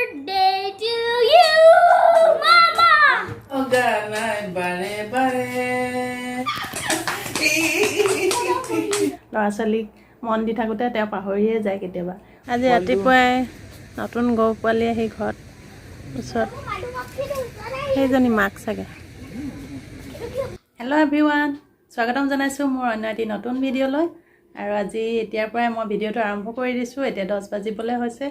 birthday to you, Mama. Oh God, bare bare. ল'ৰা ছোৱালীক মন দি থাকোঁতে তেওঁ পাহৰিয়ে যায় কেতিয়াবা। আজি ৰাতিপুৱাই নতুন গৰু পোৱালি আহি ঘৰত ওচৰত সেইজনী মাক চাগে। হেল্ল' এভৰিৱান, স্বাগতম জনাইছোঁ মোৰ অন্য এটি নতুন ভিডিঅ'লৈ। আৰু আজি এতিয়াৰ পৰাই মই ভিডিঅ'টো আৰম্ভ কৰি দিছোঁ। এতিয়া 10 বাজিবলৈ হৈছে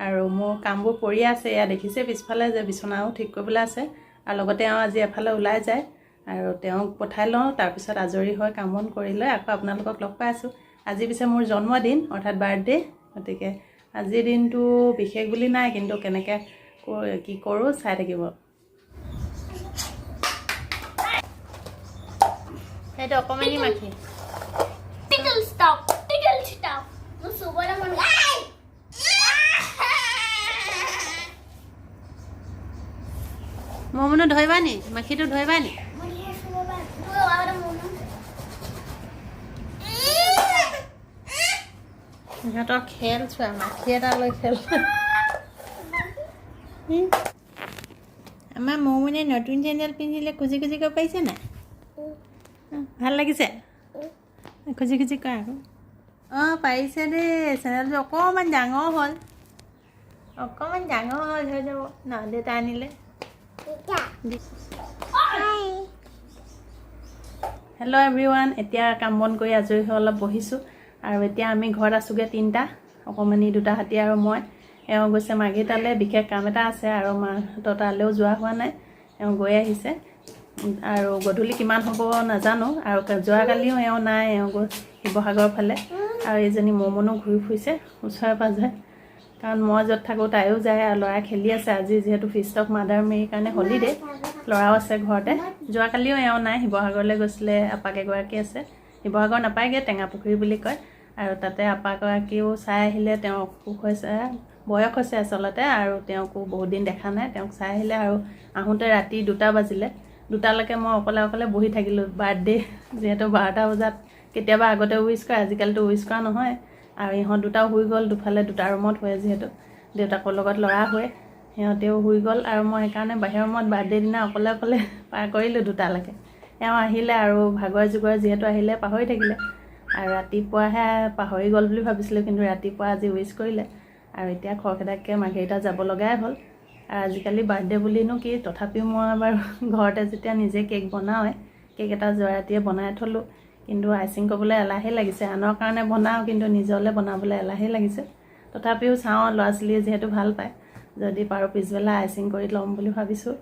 আৰু মোৰ কামবোৰ পৰি আছে। এয়া দেখিছে পিছফালে যে বিচনাও ঠিক কৰিবলৈ আছে আৰু লগতে আজি এফালে ওলাই যায় আৰু তেওঁক পঠাই লওঁ। তাৰপিছত আজৰি হৈ কাম বন কৰি লৈ আকৌ আপোনালোকক লগ পাই আছোঁ। আজি পিছে মোৰ জন্মদিন অৰ্থাৎ বাৰ্থডে, গতিকে আজিৰ দিনটো বিশেষ বুলি নাই, কিন্তু কেনেকৈ কি কৰোঁ চাই থাকিব। সেইটো অকণমানি মাখি। Tickle stop. মোৰ চুবলৈ মন যায়। মমনো ধৰিবা নি? মাখিটো ধৰিবা নি? সিহঁতৰ খেল চোৱা, মাখি এটা লৈ খেল। আমাৰ মমনে নতুন চেণ্ডেল পিন্ধিলে খুজি খুজি কৰিব পাৰিছে নাই? ভাল লাগিছে? খুজি খুজি কৰা আকৌ। অঁ পাৰিছে দেই। চেণ্ডেলযোৰ অকণমান ডাঙৰ হ'ল, হৈ যাব ন? দেউতা আনিলে। হেল্ল' এভৰিৱান, এতিয়া কাম বন কৰি আজৰি হৈ অলপ বহিছোঁ আৰু এতিয়া আমি ঘৰত আছোঁগৈ তিনিটা, অকণমানি দুটা হাতী আৰু মই। এওঁ গৈছে মাঘী তালৈ, বিশেষ কাম এটা আছে আৰু মাহঁতৰ তালৈও যোৱা হোৱা নাই, এওঁ গৈ আহিছে আৰু গধূলি কিমান হ'ব নাজানো। আৰু যোৱাকালিও এওঁ নাই, এওঁ গৈ শিৱসাগৰৰ ফালে। আৰু এইজনী মমনো ঘূৰি ফুৰিছে ওচৰে পাঁজৰে, কাৰণ মই য'ত থাকোঁ তাইও যায় আৰু ল'ৰাই খেলি আছে। আজি যিহেতু ফিষ্ট অফ মাদাৰ মেৰিৰ কাৰণে হলিডে, ল'ৰাও আছে ঘৰতে। যোৱাকালিও এওঁ নাই, শিৱসাগৰলৈ গৈছিলে। আপাক এগৰাকী আছে, শিৱসাগৰ নাপায়গৈ, টেঙাপুখুৰী বুলি কয়, আৰু তাতে আপাগৰাকীও চাই আহিলে। তেওঁ অসুখ হৈছে, বয়স হৈছে আচলতে, আৰু তেওঁকো বহুত দিন দেখা নাই। তেওঁক চাই আহিলে আৰু আহোঁতে ৰাতি 2টা বাজিলে। 2টালৈকে মই অকলে বহি থাকিলোঁ। বাৰ্থডে যিহেতু 12টা বজাত কেতিয়াবা আগতে উইচ কৰে, আজিকালিতো উইচ কৰা নহয়। আৰু ইহঁত দুটাও শুই গ'ল, দুফালে 2টা ৰুমত শুৱে, যিহেতু দেউতাকৰ লগত ল'ৰা শুৱে, সিহঁতেও শুই গ'ল। আৰু মই সেইকাৰণে বাহিৰৰ ৰুমত বাৰ্থডে দিনা অকলে পাৰ কৰিলোঁ 2টালৈকে। এওঁ আহিলে আৰু ভাগৰে জুগৰে যিহেতু আহিলে পাহৰি থাকিলে, আৰু ৰাতিপুৱাহে পাহৰি গ'ল বুলি ভাবিছিলোঁ, কিন্তু ৰাতিপুৱা আজি উইচ কৰিলে। আৰু এতিয়া খৰখেদাকৈ মাঘেৰিটা যাব লগাই হ'ল। আৰু আজিকালি বাৰ্থডে বুলিনো কি, তথাপিও মই বাৰু ঘৰতে যেতিয়া নিজে কেক বনাওঁৱে, কেক এটা যোৱাৰাতিয়ে বনাই থ'লোঁ, কিন্তু আইচিং কৰিবলৈ এলাহেই লাগিছে। আনৰ কাৰণে বনাওঁ, কিন্তু নিজলৈ বনাবলৈ এলাহেই লাগিছে। তথাপিও চাওঁ, ল'ৰা ছোৱালীয়ে যিহেতু ভাল পায়, যদি পাৰোঁ পিছবেলা আইচিং কৰি ল'ম বুলি ভাবিছোঁ।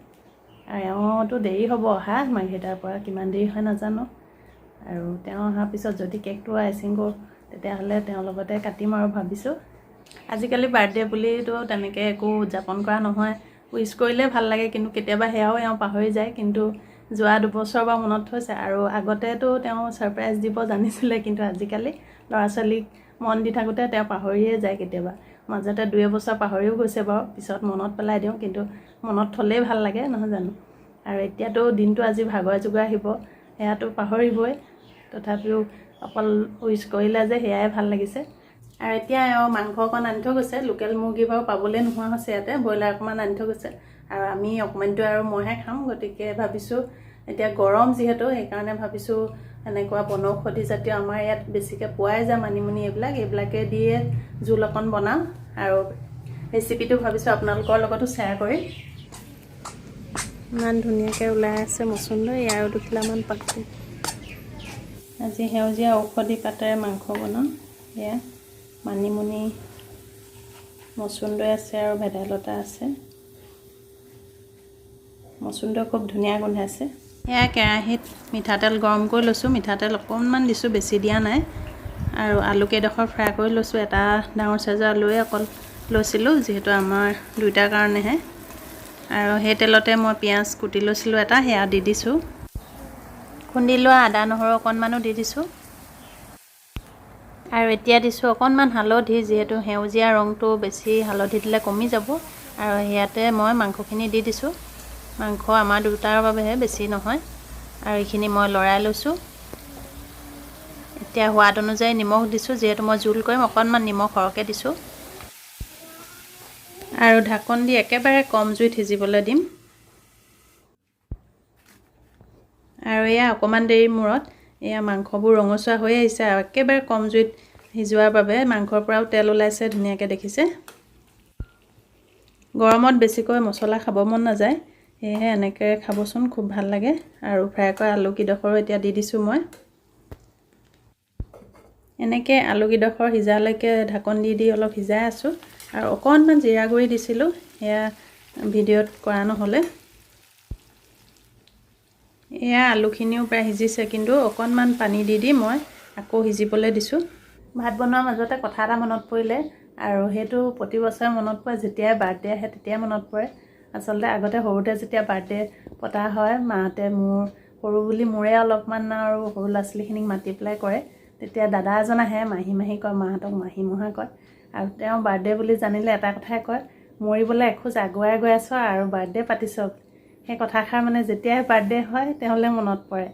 আৰু এওঁতো দেৰি হ'ব অহা, মাঘেৰিটাৰ পৰা কিমান দেৰি হয় নাজানো। আৰু তেওঁ অহাৰ পিছত যদি কেকটো আইচিং কৰোঁ, তেতিয়াহ'লে তেওঁৰ লগতে কাটিম আৰু ভাবিছোঁ। আজিকালি বাৰ্থডে বুলিতো তেনেকৈ একো উদযাপন কৰা নহয়, উইচ কৰিলে ভাল লাগে, কিন্তু কেতিয়াবা সেয়াও এওঁ পাহৰি যায়। কিন্তু যোৱা 2 বছৰ বা মনত থৈছে, আৰু আগতেতো তেওঁ ছাৰপ্ৰাইজ দিব জানিছিলে, কিন্তু আজিকালি ল'ৰা ছোৱালীক মন দি থাকোঁতে তেওঁ পাহৰিয়ে যায় কেতিয়াবা। মাজতে 2 বছৰ পাহৰিও গৈছে বাৰু, পিছত মনত পেলাই দিওঁ, কিন্তু মনত থ'লেই ভাল লাগে নহয় জানো। আৰু এতিয়াতো দিনটো আজি ভাগৰে জুগৰে আহিব, সেয়াটো পাহৰিবই, তথাপিও অকল উইচ কৰিলে যে সেয়াই ভাল লাগিছে। আৰু এতিয়া এওঁ মাংস অকণ আনি থৈ গৈছে। লোকেল মুৰ্গী বাৰু পাবলৈ নোহোৱা হৈছে ইয়াতে, ব্ৰইলাৰ অকণমান আনি থৈ গৈছে। আৰু আমি অকণমানটো আৰু মইহে খাম, গতিকে ভাবিছোঁ এতিয়া গৰম যিহেতু, সেইকাৰণে ভাবিছোঁ এনেকুৱা বনৌষধি জাতীয় আমাৰ ইয়াত বেছিকৈ পোৱাই যায় মানিমুনি, এইবিলাকে দিয়ে জোল অকণ বনাম। আৰু ৰেচিপিটো ভাবিছোঁ আপোনালোকৰ লগতো শ্বেয়াৰ কৰিম। ইমান ধুনীয়াকৈ ওলাই আছে মচুন্দৈ, ইয়াৰো 2 কিলোমান পাতটো। আজি সেউজীয়া ঔষধি পাতেৰে মাংস বনাম। এয়া মানিমুনি, মচুন্দৈ আছে আৰু ভেদাইলতা আছে। মচুন্দৈ খুব ধুনীয়া গোন্ধাইছে। এয়া কেৰাহীত মিঠাতেল গৰম কৰি লৈছোঁ, মিঠাতেল অকণমান দিছোঁ, বেছি দিয়া নাই। আৰু আলু কেইডোখৰ ফ্ৰাই কৰি লৈছোঁ। এটা ডাঙৰ চাইজৰ আলুৱে অকল লৈছিলোঁ, যিহেতু আমাৰ 2টাৰ কাৰণেহে। আৰু সেই তেলতে মই পিঁয়াজ কুটি লৈছিলোঁ এটা, সেয়া দি দিছোঁ। খুন্দি লোৱা আদা নহৰু অকণমানো দি দিছোঁ। আৰু এতিয়া দিছোঁ অকণমান হালধি, যিহেতু সেউজীয়া ৰংটো বেছি হালধি দিলে কমি যাব। আৰু ইয়াতে মই মাংসখিনি দি দিছোঁ। মাংস আমাৰ 2টাৰ বাবেহে, বেছি নহয়। আৰু এইখিনি মই লৰাই লৈছোঁ। এতিয়া সোৱাদ অনুযায়ী নিমখ দিছোঁ, যিহেতু মই জোল কৰিম, অকণমান নিমখ সৰহকৈ দিছোঁ। আৰু ঢাকন দি একেবাৰে কম জুইত সিজিবলৈ দিম। আৰু এয়া অকণমান দেৰি মূৰত এয়া মাংসবোৰ ৰঙচুৱা হৈ আহিছে আৰু একেবাৰে কম জুইত সিজোৱাৰ বাবে মাংসৰ পৰাও তেল ওলাইছে ধুনীয়াকৈ দেখিছে। গৰমত বেছিকৈ মছলা খাব মন নাযায়, সেয়েহে এনেকৈ খাবচোন, খুব ভাল লাগে। আৰু ফ্ৰাই কৰা আলুকেইডোখৰো এতিয়া দি দিছোঁ মই। এনেকৈ আলুকেইডোখৰ সিজালৈকে ঢাকন দি দি অলপ সিজাই আছোঁ। আৰু অকণমান জিৰা গুড়ি দিছিলোঁ, সেয়া ভিডিঅ'ত কৰা নহ'লে। এয়া আলুখিনিও প্ৰায় সিজিছে, কিন্তু অকণমান পানী দি দি মই আকৌ সিজিবলৈ দিছোঁ। ভাত বনোৱাৰ মাজতে কথা এটা মনত পৰিলে, আৰু সেইটো প্ৰতি বছৰে মনত পৰে, যেতিয়াই বাৰ্থডে আহে তেতিয়াই মনত পৰে। আচলতে আগতে সৰুতে যেতিয়া বাৰ্থডে পতা হয়, মাহঁতে সৰু বুলি মোৰে অলপমান আৰু সৰু ল'ৰা ছোৱালীখিনিক মাতি পেলাই কৰে। তেতিয়া দাদা এজন আহে, মাহী কয়, মাহঁতক মাহীমহা কয়। আৰু তেওঁ বাৰ্থডে বুলি জানিলে এটা কথাই কয়, মৰিবলৈ এখোজ আগুৱাই গৈ আছ আৰু বাৰ্থডে পাতিছ। সেই কথাষাৰ মানে যেতিয়াই বাৰ্থডে হয় তেওঁলৈ মনত পৰে।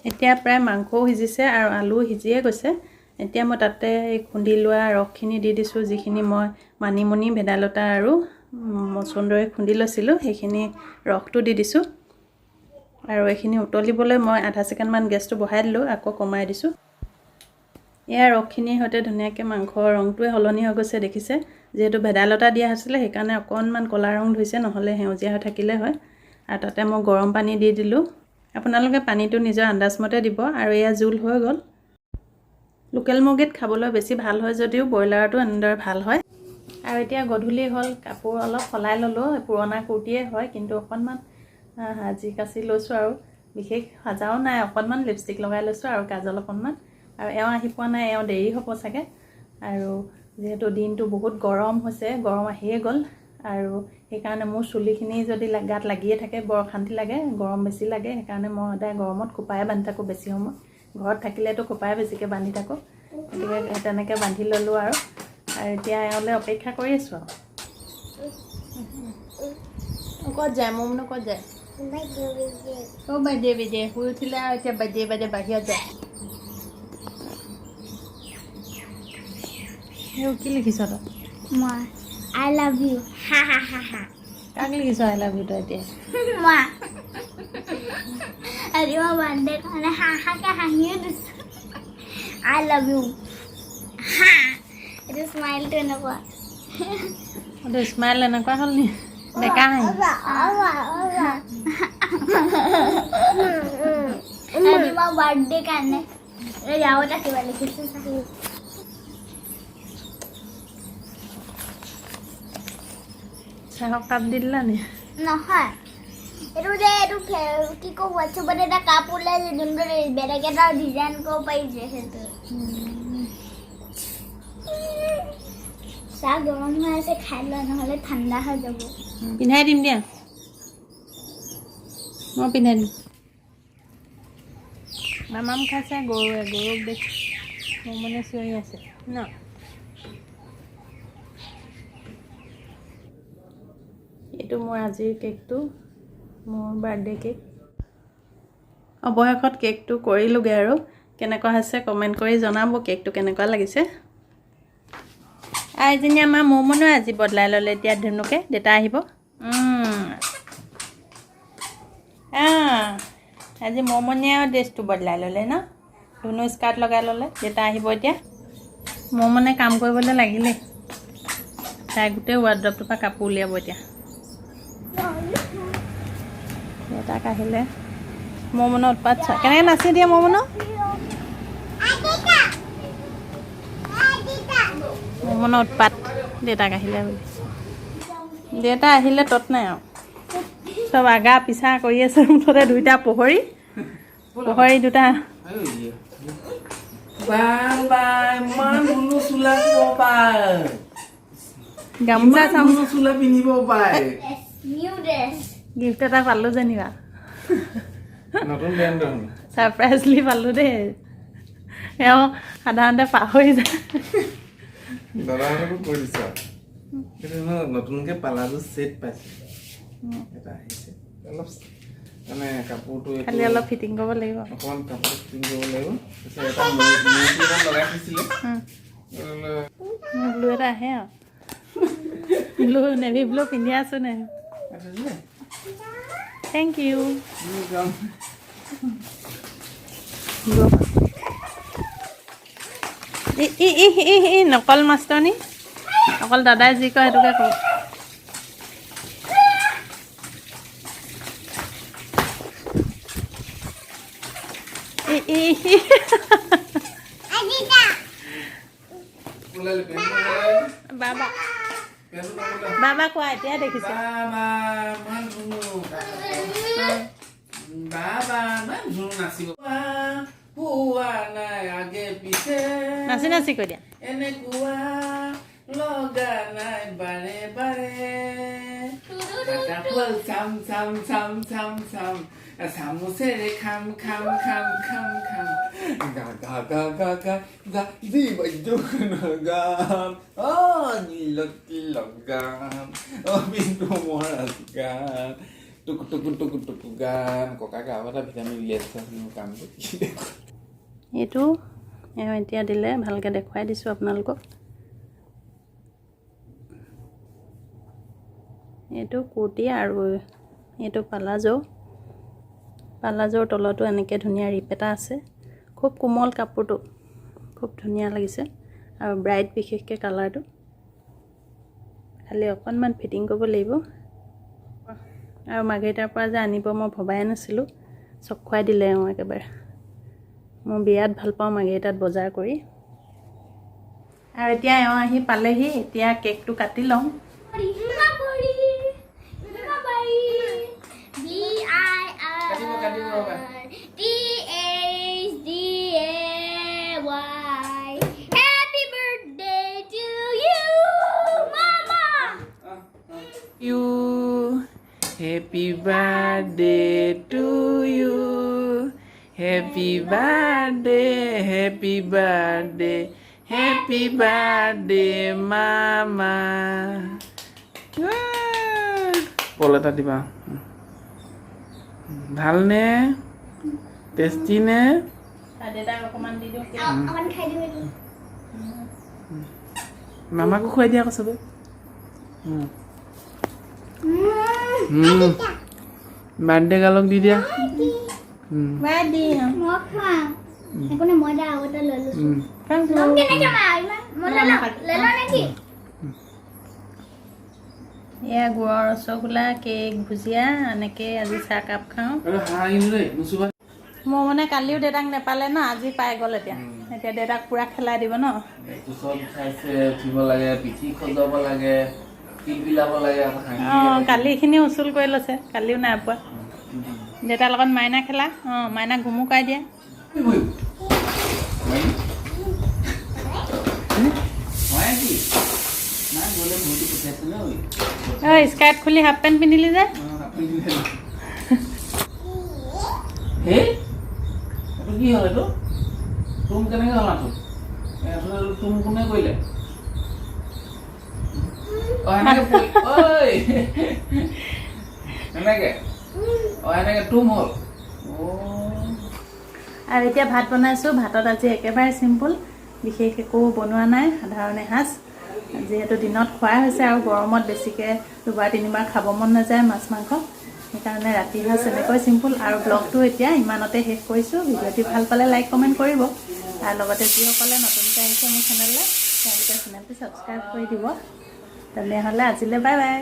এতিয়া প্ৰায় মাংসও সিজিছে আৰু আলুও সিজিয়ে গৈছে। এতিয়া মই তাতে খুন্দি লোৱা ৰসখিনি দি দিছোঁ, যিখিনি মই মানিমুনি, ভেদাইলতা আৰু মচন্দৰী খুন্দি লৈছিলোঁ, সেইখিনি ৰসটো দি দিছোঁ। আৰু এইখিনি উতলিবলৈ মই আধা ছেকেণ্ডমান গেছটো বঢ়াই দিলোঁ, আকৌ কমাই দিছোঁ। এয়া ৰসখিনিৰ সৈতে ধুনীয়াকৈ মাংসৰ ৰংটোৱে সলনি হৈ গৈছে দেখিছে। যিহেতু ভেদাইলতা দিয়া হৈছিলে সেইকাৰণে অকণমান ক'লা ৰং ধৰিছে, নহ'লে সেউজীয়া হৈ থাকিলে হয়। আৰু তাতে মই গৰম পানী দি দিলোঁ। আপোনালোকে পানীটো নিজৰ আন্দাজমতে দিব। আৰু এয়া জোল হৈ গ'ল। লোকেল মুৰ্গীত খাবলৈ বেছি ভাল হয় যদিও ব্ৰইলাৰটো এনেদৰে ভাল হয়। আৰু এতিয়া গধূলি হ'ল, কাপোৰ অলপ সলাই ল'লোঁ। পুৰণা কুৰ্তিয়ে হয়, কিন্তু অকণমান সাজি কাচি লৈছোঁ আৰু বিশেষ সাজাও নাই, অকণমান লিপষ্টিক লগাই লৈছোঁ আৰু কাজল অকণমান। আৰু এওঁ আহি পোৱা নাই, এওঁ দেৰি হ'ব চাগে। আৰু যিহেতু দিনটো বহুত গৰম হৈছে, গৰম আহিয়ে গ'ল, আৰু সেইকাৰণে মোৰ চুলিখিনি যদি গাত লাগিয়ে থাকে বৰ অশান্তি লাগে, গৰম বেছি লাগে। সেইকাৰণে মই সদায় গৰমত খোপাই বান্ধি থাকোঁ বেছি সময়। ঘৰত থাকিলেতো খোপাই বেছিকৈ বান্ধি থাকোঁ, গতিকে তেনেকৈ বান্ধি ল'লোঁ। আৰু এতিয়া এওঁলৈ অপেক্ষা কৰি আছোঁ। আৰু ক'ত যায় মমনো, ক'ত যায়? অ' বাৰ্থডে শুই উঠিলে আৰু এতিয়া বাৰ্থডে বাহিৰত যায়। কি লিখিছ তই? মই আই লাভ ইউ, হা হা হা হা। কাক লিখিছ আই লাভ ইউ তই এতিয়া? মই আজি মই বাৰ্থডে কাৰণে হাহাকে হাঁহিয়ে দিছোঁ। আই লাভ ইউ, হা। এইটো স্মাইলটো এনেকুৱা। এইটো স্মাইল এনেকুৱা হ'ল নি? বেকা হাঁহি। আজি মই বাৰ্থডে কাৰণে যাওঁতে কিবা লিখিছোঁ। চাহক কাপ দি দিলা নি? নহয়, এইটো কি কওঁ, হোৱাটছএপত এটা কাপ ওলাইছে, যোনটো বেলেগ এটা ডিজাইন কৰিব পাৰিছে সেইটো। চাহ গৰম হৈ আছে, খাই লোৱা, নহ'লে ঠাণ্ডা হৈ যাব। পিন্ধাই দিম দিয়া, মই পিন্ধাই দিম। মামাম খাইছে গৰুক দেখ, মোৰ মানে চিঞৰি আছে ন। এইটো মোৰ আজিৰ কেকটো, মোৰ বাৰ্থডে কেক। অৱশেষত কেকটো কৰিলোঁগৈ আৰু কেনেকুৱা হৈছে কমেণ্ট কৰি জনাব, কেকটো কেনেকুৱা লাগিছে। আইজনী আমাৰ মমনো আজি বদলাই ল'লে, এতিয়া ধুনুকে দেউতা আহিব। আজি মমনিয়ে আৰু ড্ৰেছটো বদলাই ল'লে ন, ধুনু স্কাৰ্ট লগাই ল'লে, দেউতা আহিব এতিয়া। মমনে কাম কৰিবলৈ লাগিলে, তাই গোটেই ৱাৰ্ড্ৰপটোৰ পৰা কাপোৰ উলিয়াব এতিয়া। দেউতাক আহিলে মমনৰ উৎপাত চোৱা, কেনেকৈ নাচি দিয়ে মমনো। মমনৰ উৎপাত, দেউতাক আহিলে বুলি। দেউতা আহিলে তত নাই আৰু, চব আগা পিছা কৰি আছে। মুঠতে দুইটা পহৰী দুটা। গামোচা চামোচা পিন্ধিব পাৰে। গিফ্ট এটা পালোঁ যেনিবা, নতুন ব্ৰেণ্ড ছাৰপ্ৰাইজলি পালোঁ দেই। এওঁ সাধাৰণতে পাহৰি যায়। দাদাহঁতকো কৈ দিছা, নতুনকৈ পালাজো ছেট পাইছে, এটা আহিছে। অলপ মানে কাপোৰটো খালি অলপ ফিটিং কৰিব লাগিব, অকণমান কাপোৰ ফিটিং কৰিব লাগিব। তাৰপিছত এটা লগাই দিছিলে, ব্লু এটা আহে আৰু ব্লু নেভি ব্লু পিন্ধি আছোঁ নে থেংক ইউ নকল মাষ্টৰনি অকল দাদাই যি কয় সেইটোকে কওঁ বাবা বাবা কোৱা এতিয়া দেখিছে নাচি নাচি কৈ দিয়া লগা নাই বাৰে বাৰে চাম চাম চাম চাম চাম চামুচেৰে খাম খাম খাম খাম খাম গা গা গা গা গা গা যি বাইদেউ গাম নীলতি লগাম বিন্দু মহাৰাজ গান টুকু টুকু টুকু টুকু গান ককা গাঁও এটা ভিটামিন উলিয়াইছে কামটো এইটো এতিয়া দিলে ভালকৈ দেখুৱাই দিছোঁ আপোনালোকক এইটো কুৰ্তি আৰু এইটো পালাজোৰ তলতো এনেকৈ ধুনীয়া ৰিপ এটা আছে খুব কোমল কাপোৰটো খুব ধুনীয়া লাগিছে আৰু ব্ৰাইট বিশেষকৈ কালাৰটো খালি অকণমান ফিটিং কৰিব লাগিব আৰু মাৰ্ঘেৰিটাৰ পৰা যে আনিব মই ভবাই নাছিলোঁ চক খুৱাই দিলে একেবাৰে মই বিৰাট ভাল পাওঁ মাৰ্ঘেৰিটাত বজাৰ কৰি আৰু এতিয়া আহি পালেহি এতিয়া কেকটো কাটি লওঁ Happy birthday to you. Happy birthday, happy birthday, happy birthday, mama. Pol eta diba. Bhal ne? Tasty ne? Deda অকমান দি দিও অকমান খাই দিও এটো মামা কো খুৱাই দিয়া আকৌ সবে বাৰ্থডে গালক দি দিয়া বাৰ্থডে মই খাম একোনে মই দা আগতে লৈ লৈছো লম কেনেকে মাই মই লেলা নেকি এয়া গুড়ৰ ৰসগোল্লা কেক ভুজিয়া এনেকৈ আজি চাহ কাপ খাওঁ মই মানে কালিও দেউতাক নেপালে ন আজি পাই গ'ল এতিয়া দেউতাক পুৰা খেলাই দিব ন চব খাইছে উঠিব লাগে পিঠি খজাব লাগে কালি এইখিনি উচুল কৰি লৈছে কালিও নাই পোৱা দেউতাৰ লগত মাইনা খেলা মাইনাক ঘুমুকাই দিয়া স্কাৰ্ট খুলি হাফ পেণ্ট পিন্ধিলি যে কি হ'ল এইটো তুম কেনেকে হ'ল নাটো তুম কোনে কৰিলে আৰু এতিয়া ভাত বনাইছোঁ ভাতত আজি একেবাৰে চিম্পুল বিশেষ একো বনোৱা নাই সাধাৰণ এসাঁজ যিহেতু দিনত খোৱাই হৈছে আৰু গৰমত বেছিকৈ দুবাৰ তিনিবাৰ খাব মন নাযায় মাছ মাংস সেইকাৰণে ৰাতি সাঁজ এনেকৈ চিম্পুল আৰু ব্লগটো এতিয়া ইমানতে শেষ কৰিছোঁ ভিডিঅ'টি ভাল পালে লাইক কমেণ্ট কৰিব আৰু লগতে যিসকলে নতুনকৈ আহিছে মোৰ চেনেললৈ তেওঁলোকে চেনেলটো ছাবস্ক্ৰাইব কৰি দিব তেনেহ'লে আজিলৈ বাই বাই